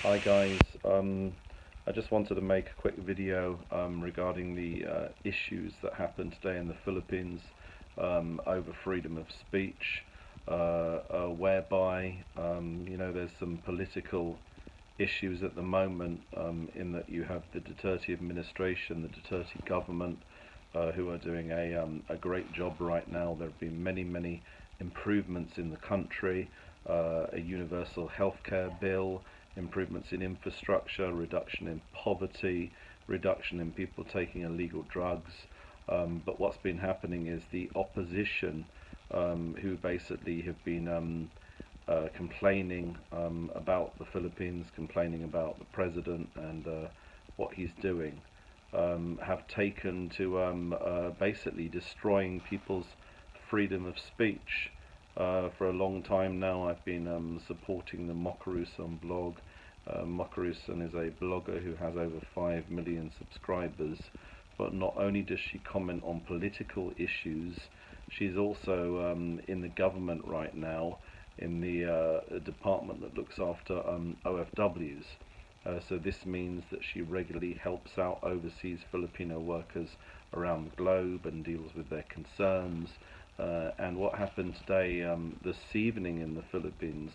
Hi guys, I just wanted to make a quick video regarding the issues that happened today in the Philippines over freedom of speech, whereby there's some political issues at the moment, in that you have the Duterte administration, the Duterte government, who are doing a great job right now. There have been many improvements in the country, a universal healthcare bill, improvements in infrastructure, reduction in poverty, reduction in people taking illegal drugs. But what's been happening is the opposition, who basically have been complaining about the Philippines, complaining about the president and what he's doing, have taken to basically destroying people's freedom of speech. For a long time now, I've been supporting the Mocha Uson blog. Mocha Uson is a blogger who has over 5 million subscribers, but not only does she comment on political issues, she's also in the government right now, in the department that looks after OFWs. So this means that she regularly helps out overseas Filipino workers around the globe and deals with their concerns. And what happened today, this evening in the Philippines,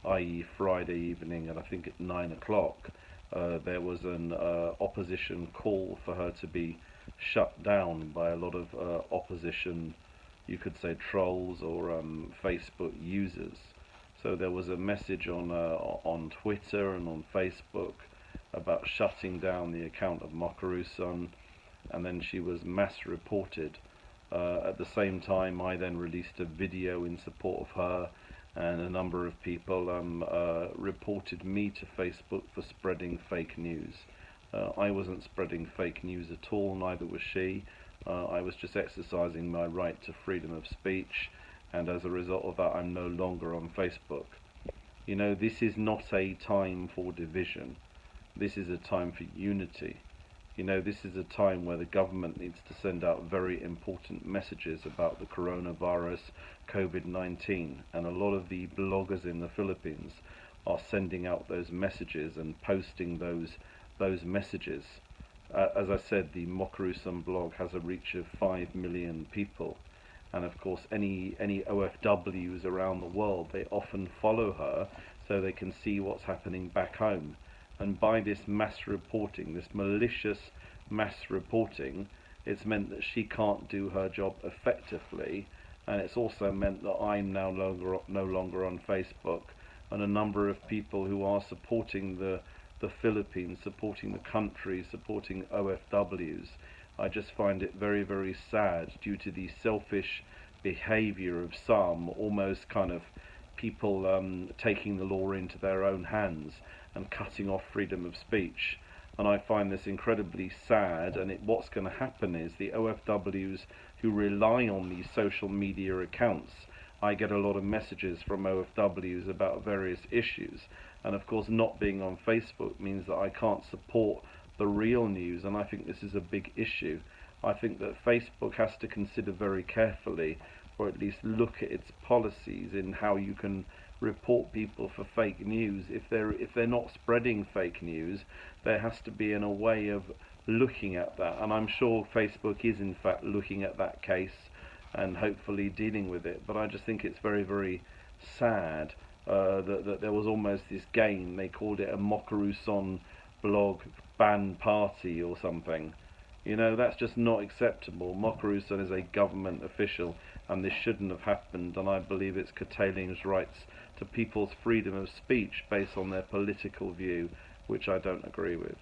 i.e. Friday evening at I think at 9 o'clock, there was an opposition call for her to be shut down by a lot of opposition, you could say trolls or Facebook users. So there was a message on Twitter and on Facebook about shutting down the account of Mocha Uson, and then she was mass reported. At the same time, I then released a video in support of her, and a number of people reported me to Facebook for spreading fake news. I wasn't spreading fake news at all, neither was she. I was just exercising my right to freedom of speech, and as a result of that, I'm no longer on Facebook. You know, this is not a time for division. This is a time for unity. You know, this is a time where the government needs to send out very important messages about the coronavirus, COVID-19, and a lot of the bloggers in the Philippines are sending out those messages and posting those messages. As I said, the Mocha Uson blog has a reach of 5 million people, and of course any OFWs around the world, they often follow her so they can see what's happening back home. And by this mass reporting, this malicious mass reporting, it's meant that she can't do her job effectively, and it's also meant that I'm now no longer on Facebook, and a number of people who are supporting the Philippines, supporting the country, supporting OFWs. I just find it very sad due to the selfish behavior of some, almost kind of people taking the law into their own hands and cutting off freedom of speech. And I find this incredibly sad, and what's going to happen is the OFWs who rely on these social media accounts, I get a lot of messages from OFWs about various issues, and of course not being on Facebook means that I can't support the real news, and I think this is a big issue. I think that Facebook has to consider very carefully, or at least look at its policies in how you can report people for fake news. If they're not spreading fake news, there has to be a way of looking at that, and I'm sure Facebook is in fact looking at that case and hopefully dealing with it. But I just think it's very sad that there was almost this game. They called it a Mocha Uson blog ban party or something. You know, that's just not acceptable. Mocha Uson is a government official, and this shouldn't have happened, and I believe it's curtailing his rights to people's freedom of speech based on their political view, which I don't agree with.